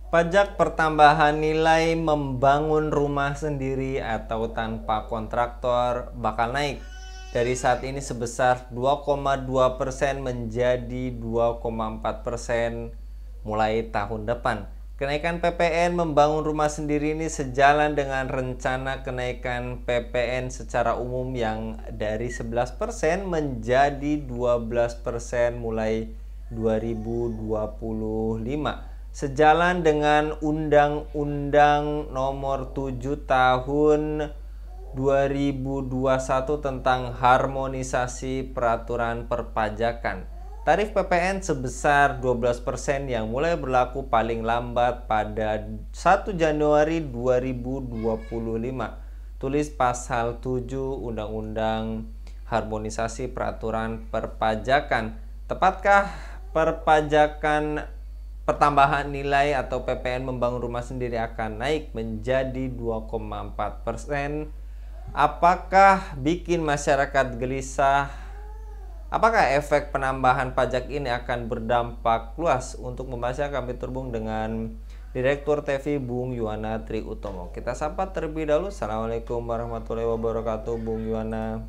Pajak pertambahan nilai membangun rumah sendiri atau tanpa kontraktor bakal naik dari saat ini sebesar 2,2% menjadi 2,4% mulai tahun depan. Kenaikan PPN membangun rumah sendiri ini sejalan dengan rencana kenaikan PPN secara umum yang dari 11% menjadi 12% mulai 2025, sejalan dengan Undang-Undang Nomor 7 Tahun 2021 tentang harmonisasi peraturan perpajakan. Tarif PPN sebesar 12% yang mulai berlaku paling lambat pada 1 Januari 2025. Tulis pasal 7 Undang-Undang Harmonisasi Peraturan Perpajakan. Tepatkah perpajakan pertambahan nilai atau PPN membangun rumah sendiri akan naik menjadi 2,4%? Apakah bikin masyarakat gelisah? Apakah efek penambahan pajak ini akan berdampak luas? Untuk membahasnya kami terhubung dengan Direktur TV Bung Yuwana Tri Utomo. Kita sapa terlebih dahulu. Assalamualaikum warahmatullahi wabarakatuh, Bung Yuwana.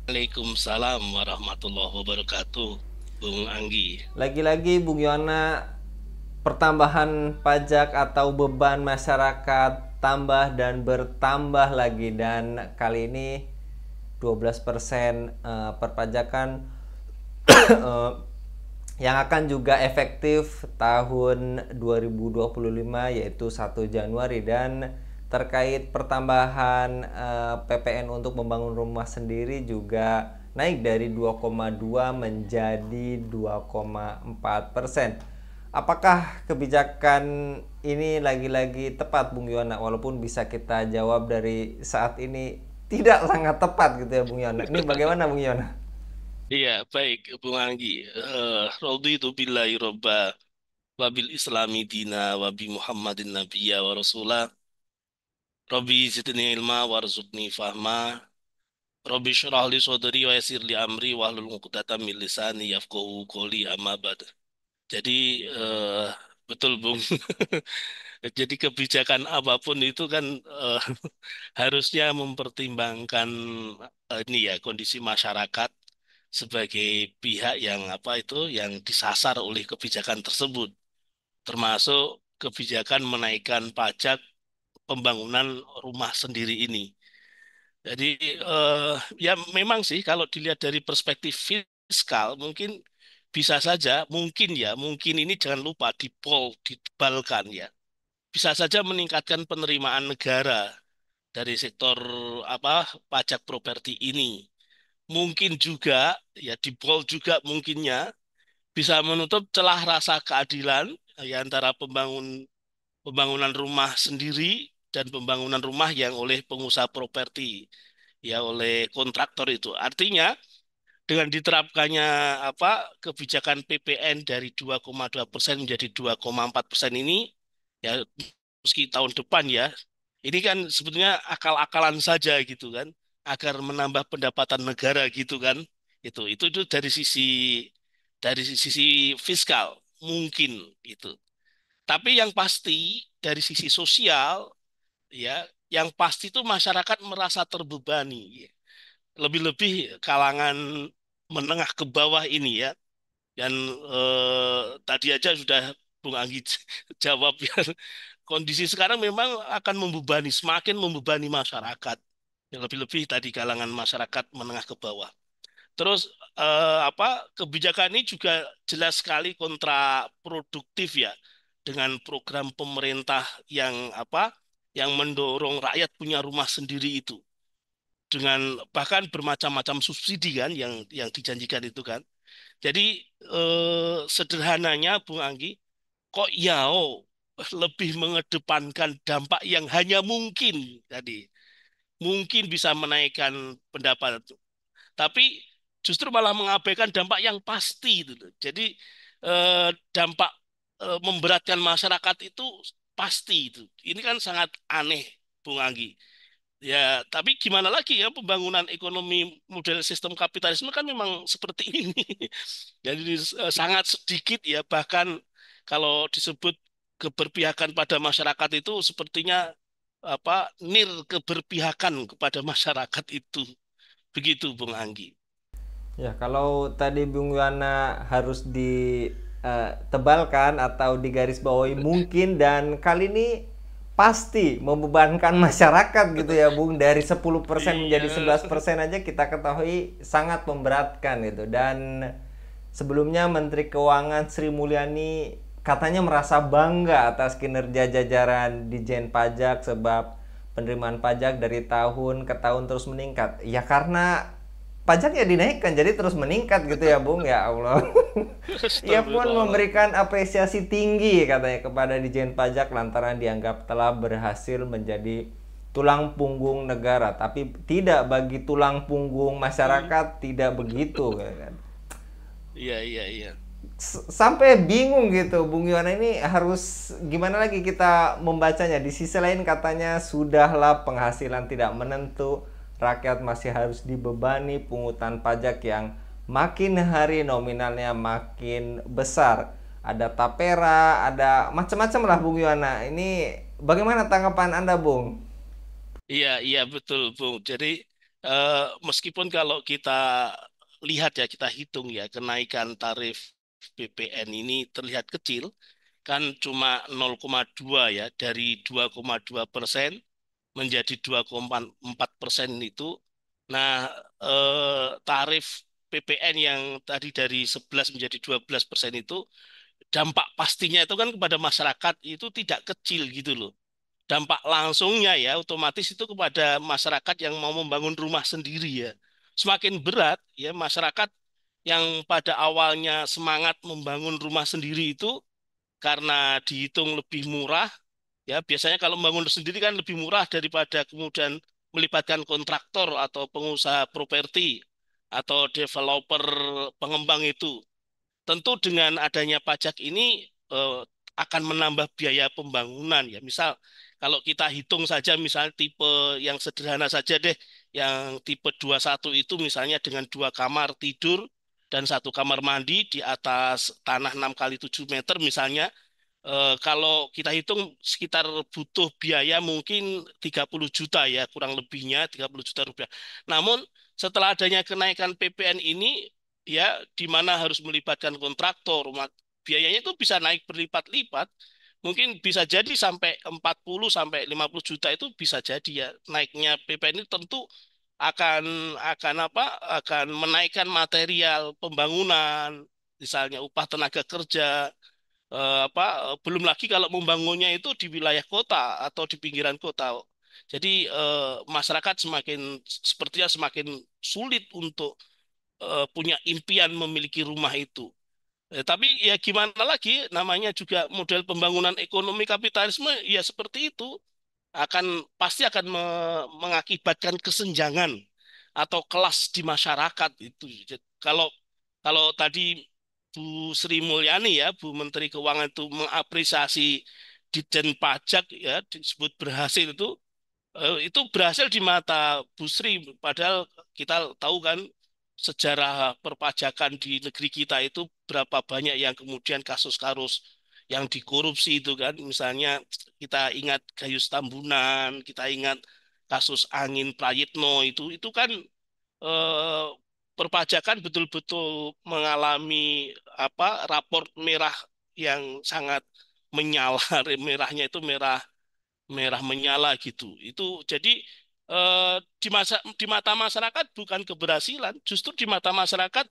Waalaikumsalam warahmatullahi wabarakatuh, Bung Anggi. Lagi-lagi Bung Yuwana, pertambahan pajak atau beban masyarakat tambah dan bertambah lagi, dan kali ini 12% perpajakan eh, yang akan juga efektif tahun 2025 yaitu 1 Januari. Dan terkait pertambahan PPN untuk membangun rumah sendiri juga naik dari 2,2 menjadi 2,4%. Apakah kebijakan ini lagi-lagi tepat, Bung Yona? Walaupun bisa kita jawab dari saat ini tidak sangat tepat gitu ya, Bung Yona. Ini bagaimana, Bung Yona? Iya, baik, Bung Anggi. Raditu billahi robba, wabil islami dina, wabi Muhammadin nabiyya wa rasulah, Rabbi zidni ilma warzuqni fahma, Rabbi syrah li sodri wa yassir li amri, wahlul uqdatam min lisani yafqahu qawli amma ba'd. Jadi, eh, betul, Bung. Jadi kebijakan apapun itu kan harusnya mempertimbangkan ini ya, kondisi masyarakat sebagai pihak yang apa itu yang disasar oleh kebijakan tersebut, termasuk kebijakan menaikkan pajak pembangunan rumah sendiri ini. Jadi eh, ya memang sih kalau dilihat dari perspektif fiskal mungkin bisa saja, mungkin ini jangan lupa ditebalkan ya. Bisa saja meningkatkan penerimaan negara dari sektor apa pajak properti ini. Mungkin juga ya dibol juga mungkinnya bisa menutup celah rasa keadilan ya antara pembangunan rumah sendiri dan pembangunan rumah yang oleh pengusaha properti ya oleh kontraktor itu. Artinya dengan diterapkannya apa kebijakan PPN dari 2,2% menjadi 2,4% ini ya meski tahun depan ya ini kan sebetulnya akal-akalan saja gitu kan agar menambah pendapatan negara gitu kan itu dari sisi fiskal mungkin itu. Tapi yang pasti dari sisi sosial ya yang pasti itu masyarakat merasa terbebani ya. Lebih-lebih kalangan menengah ke bawah ini ya. Dan tadi aja sudah Bung Anggi jawab ya. Kondisi sekarang memang akan semakin membebani masyarakat. Yang lebih-lebih tadi kalangan masyarakat menengah ke bawah. Terus apa kebijakan ini juga jelas sekali kontraproduktif ya dengan program pemerintah yang apa yang mendorong rakyat punya rumah sendiri itu dengan bahkan bermacam-macam subsidi kan yang dijanjikan itu kan. Jadi sederhananya Bung Anggi, kok Yao lebih mengedepankan dampak yang hanya mungkin tadi, mungkin bisa menaikkan pendapatan, tapi justru malah mengabaikan dampak yang pasti itu. Jadi dampak memberatkan masyarakat itu pasti itu. Ini kan sangat aneh, Bung Anggi. Ya, tapi gimana lagi ya pembangunan ekonomi model sistem kapitalisme kan memang seperti ini. Jadi sangat sedikit ya bahkan kalau disebut keberpihakan pada masyarakat itu sepertinya apa keberpihakan kepada masyarakat itu. Begitu Bung Anggi. Ya, kalau tadi Bung Yuana harus ditebalkan atau digarisbawahi mungkin, dan kali ini pasti membebankan masyarakat gitu ya Bung, dari 10% menjadi Iya. 11% aja kita ketahui sangat memberatkan gitu. Dan sebelumnya Menteri Keuangan Sri Mulyani katanya merasa bangga atas kinerja jajaran Dijen Pajak sebab penerimaan pajak dari tahun ke tahun terus meningkat. Ya karena pajaknya dinaikkan jadi terus meningkat gitu ya Bung, ya Allah. Ia pun Astagfirullahaladzim. memberikan apresiasi tinggi katanya kepada Dijen Pajak lantaran dianggap telah berhasil menjadi tulang punggung negara, tapi tidak bagi tulang punggung masyarakat tidak begitu kan. Iya, iya, iya. Sampai bingung gitu Bung Yuwana, ini harus gimana lagi kita membacanya. Di sisi lain katanya sudahlah penghasilan tidak menentu, rakyat masih harus dibebani pungutan pajak yang makin hari nominalnya makin besar. Ada tapera, ada macam-macam lah Bung Yuwana. Ini bagaimana tanggapan Anda Bung? Iya, iya betul, Bung. Jadi eh, meskipun kalau kita lihat ya, kita hitung ya, kenaikan tarif BPN ini terlihat kecil, kan cuma 0,2 ya, dari 2,2% menjadi 2,4% itu. Nah, tarif PPN yang tadi dari 11 menjadi 12% itu, dampak pastinya itu kan kepada masyarakat itu tidak kecil gitu loh. Dampak langsungnya ya otomatis itu kepada masyarakat yang mau membangun rumah sendiri ya. Semakin berat ya masyarakat yang pada awalnya semangat membangun rumah sendiri itu karena dihitung lebih murah ya, biasanya kalau membangun sendiri kan lebih murah daripada kemudian melibatkan kontraktor atau pengusaha properti atau developer pengembang itu. Tentu dengan adanya pajak ini akan menambah biaya pembangunan ya. Misal kalau kita hitung saja misalnya tipe yang sederhana saja deh, yang tipe 21 itu misalnya dengan 2 kamar tidur dan 1 kamar mandi di atas tanah 6 kali 7 meter misalnya, kalau kita hitung sekitar butuh biaya mungkin 30 juta ya, kurang lebihnya 30 juta rupiah. Namun setelah adanya kenaikan PPN ini ya, di mana harus melibatkan kontraktor, biayanya itu bisa naik berlipat-lipat. Mungkin bisa jadi sampai 40 sampai 50 juta itu bisa jadi ya. Naiknya PPN ini tentu akan apa? Akan menaikkan material pembangunan, misalnya upah tenaga kerja, belum lagi kalau membangunnya itu di wilayah kota atau di pinggiran kota. Jadi masyarakat sepertinya semakin sulit untuk punya impian memiliki rumah itu. Tapi ya gimana lagi, namanya juga model pembangunan ekonomi kapitalisme ya seperti itu, pasti akan mengakibatkan kesenjangan atau kelas di masyarakat itu. Kalau kalau tadi Bu Sri Mulyani ya, Bu Menteri Keuangan itu mengapresiasi Ditjen Pajak ya, disebut berhasil itu berhasil di mata Bu Sri. Padahal kita tahu kan sejarah perpajakan di negeri kita itu berapa banyak yang kemudian kasus-kasus yang dikorupsi itu kan. Misalnya kita ingat Gayus Tambunan, kita ingat kasus Angin Prayitno itu kan eh, perpajakan betul-betul mengalami raport merah yang sangat menyala. Merahnya itu merah merah menyala gitu. Itu jadi di mata masyarakat bukan keberhasilan, justru di mata masyarakat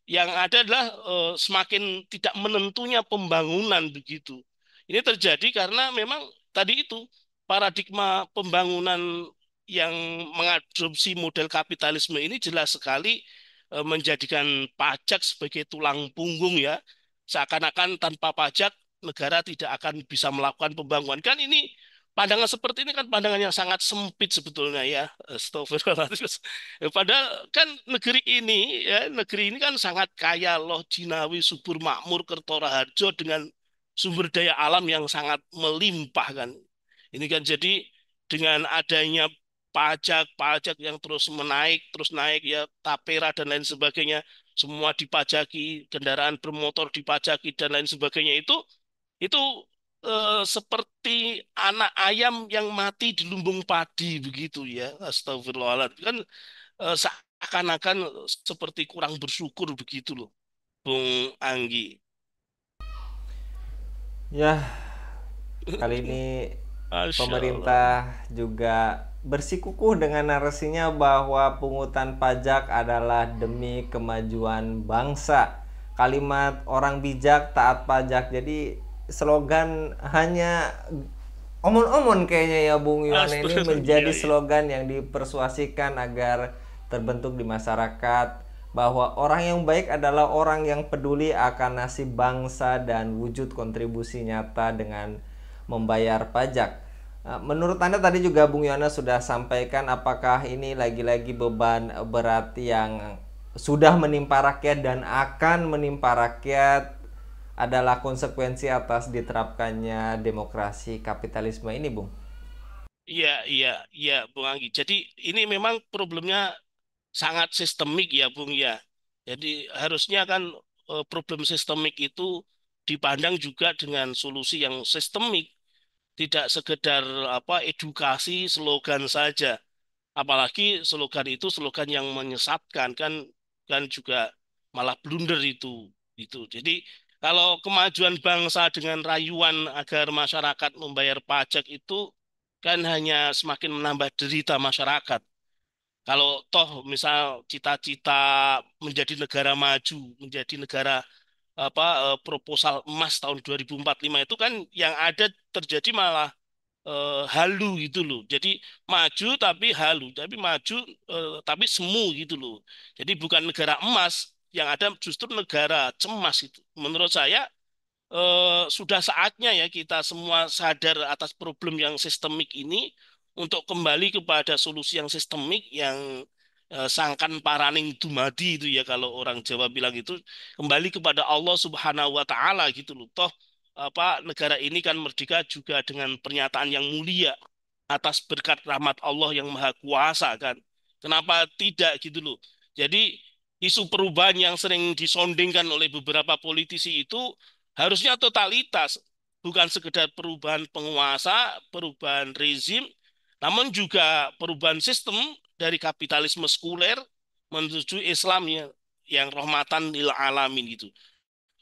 yang ada adalah semakin tidak menentunya pembangunan begitu. Ini terjadi karena memang tadi itu paradigma pembangunan yang mengadopsi model kapitalisme ini jelas sekali menjadikan pajak sebagai tulang punggung ya. Seakan-akan tanpa pajak negara tidak akan bisa melakukan pembangunan. Kan ini pandangan seperti ini kan pandangan yang sangat sempit sebetulnya ya. Astagfirullahaladzim. Padahal kan negeri ini kan sangat kaya loh, jinawi, subur, makmur, kertora harjo dengan sumber daya alam yang sangat melimpah kan. Ini kan jadi dengan adanya pajak-pajak yang terus naik ya, tapera dan lain sebagainya, semua dipajaki, kendaraan bermotor dipajaki dan lain sebagainya itu seperti anak ayam yang mati di lumbung padi begitu ya. Astagfirullahaladzim. Kan seakan-akan seperti kurang bersyukur begitu loh, Bung Anggi. Ya, kali ini Masya Allah. pemerintah juga bersikukuh dengan narasinya bahwa pungutan pajak adalah demi kemajuan bangsa. Kalimat orang bijak taat pajak. Jadi slogan hanya omon-omon kayaknya ya Bung Yuwana, ini Iya, menjadi iya. slogan yang dipersuasikan agar terbentuk di masyarakat bahwa orang yang baik adalah orang yang peduli akan nasib bangsa dan wujud kontribusi nyata dengan membayar pajak. Menurut Anda tadi juga Bung Yana sudah sampaikan, apakah ini lagi-lagi beban berat yang sudah menimpa rakyat dan akan menimpa rakyat adalah konsekuensi atas diterapkannya demokrasi kapitalisme ini, Bung? Iya, iya, iya, Bung Anggi. Jadi ini memang problemnya sangat sistemik ya, Bung ya. Jadi harusnya kan problem sistemik itu dipandang juga dengan solusi yang sistemik, tidak sekedar apa edukasi slogan saja. Apalagi slogan itu slogan yang menyesatkan kan kan juga malah blunder itu. Jadi kalau kemajuan bangsa dengan rayuan agar masyarakat membayar pajak itu kan hanya semakin menambah derita masyarakat. Kalau toh misal cita-cita menjadi negara maju, menjadi negara apa proposal emas tahun 2045 itu kan yang ada terjadi malah halu gitu loh. Jadi maju tapi halu, tapi maju tapi semu gitu loh. Jadi bukan negara emas, yang ada justru negara cemas itu. Menurut saya sudah saatnya ya kita semua sadar atas problem yang sistemik ini untuk kembali kepada solusi yang sistemik yang sangkan paraning dumadi itu ya kalau orang Jawa bilang itu kembali kepada Allah Subhanahu wa taala gitu loh. Toh apa negara ini kan merdeka juga dengan pernyataan yang mulia atas berkat rahmat Allah yang Maha Kuasa kan. Kenapa tidak gitu loh. Jadi isu perubahan yang sering disondingkan oleh beberapa politisi itu harusnya totalitas, bukan sekedar perubahan penguasa, perubahan rezim, namun juga perubahan sistem dari kapitalisme sekuler menuju Islam yang rahmatan lil alamin gitu.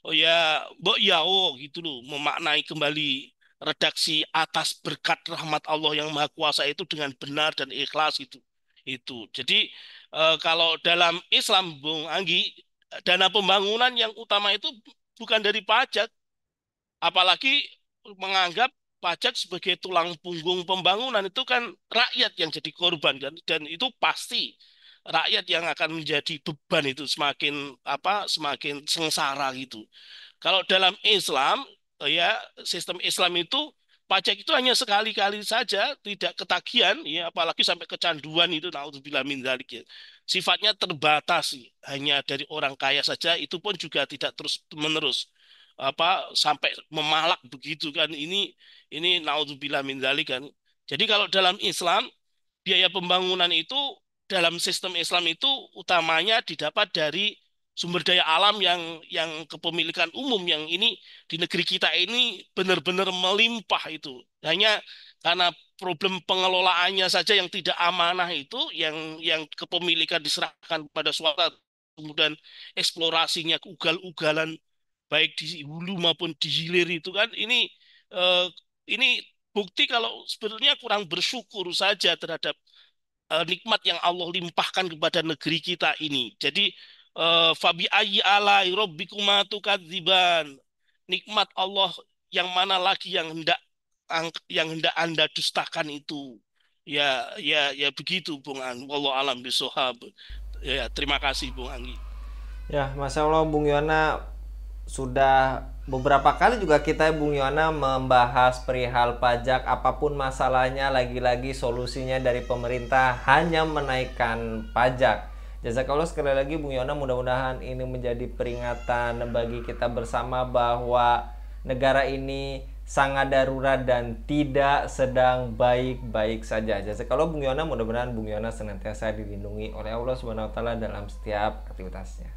Oh ya, Mbok ya oh gitu loh, memaknai kembali redaksi atas berkat rahmat Allah yang Maha Kuasa itu dengan benar dan ikhlas itu. Itu. Jadi kalau dalam Islam, Bung Anggi, dana pembangunan yang utama itu bukan dari pajak, apalagi menganggap pajak sebagai tulang punggung pembangunan itu kan rakyat yang jadi korban kan dan itu pasti rakyat yang akan menjadi beban itu semakin apa semakin sengsara gitu. Kalau dalam Islam, ya sistem Islam itu pajak itu hanya sekali-kali saja, tidak ketagihan, ya apalagi sampai kecanduan itu, naudzubillah min dzalik ya. Sifatnya terbatas, hanya dari orang kaya saja, itu pun juga tidak terus menerus apa sampai memalak begitu kan. Ini naudzubillah min dzalik kan. Jadi kalau dalam Islam biaya pembangunan itu dalam sistem Islam itu utamanya didapat dari sumber daya alam yang kepemilikan umum yang ini di negeri kita ini benar-benar melimpah itu. Hanya karena problem pengelolaannya saja yang tidak amanah itu yang kepemilikan diserahkan kepada swasta kemudian eksplorasinya ugal-ugalan baik di hulu maupun di hilir itu kan eh, ini bukti kalau sebenarnya kurang bersyukur saja terhadap nikmat yang Allah limpahkan kepada negeri kita ini. Jadi fabi ayyi alai rabbikuma tukadziban. Nikmat Allah yang mana lagi yang hendak Anda dustakan itu. Ya, ya, ya begitu, Bung Ang. Wallahu alam bishawab. Ya, terima kasih, Bung Anggi. Ya, Masya Allah Bung Yona, sudah beberapa kali juga kita Bung Yona membahas perihal pajak, apapun masalahnya lagi-lagi solusinya dari pemerintah hanya menaikkan pajak. Jazakallah sekali lagi Bung Yona, mudah-mudahan ini menjadi peringatan bagi kita bersama bahwa negara ini sangat darurat dan tidak sedang baik-baik saja. Jazakallah Bung Yona, mudah-mudahan Bung Yona senantiasa dilindungi oleh Allah Subhanahu wa taala dalam setiap aktivitasnya.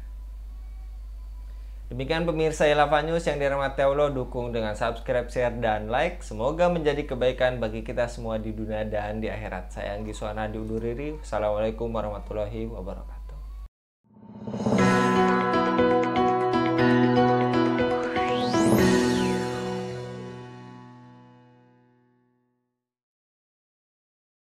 Demikian pemirsa Elava News yang dirahmati Allah, dukung dengan subscribe, share, dan like. Semoga menjadi kebaikan bagi kita semua di dunia dan di akhirat. Saya Anggi Suwana undur diri. Assalamualaikum warahmatullahi wabarakatuh.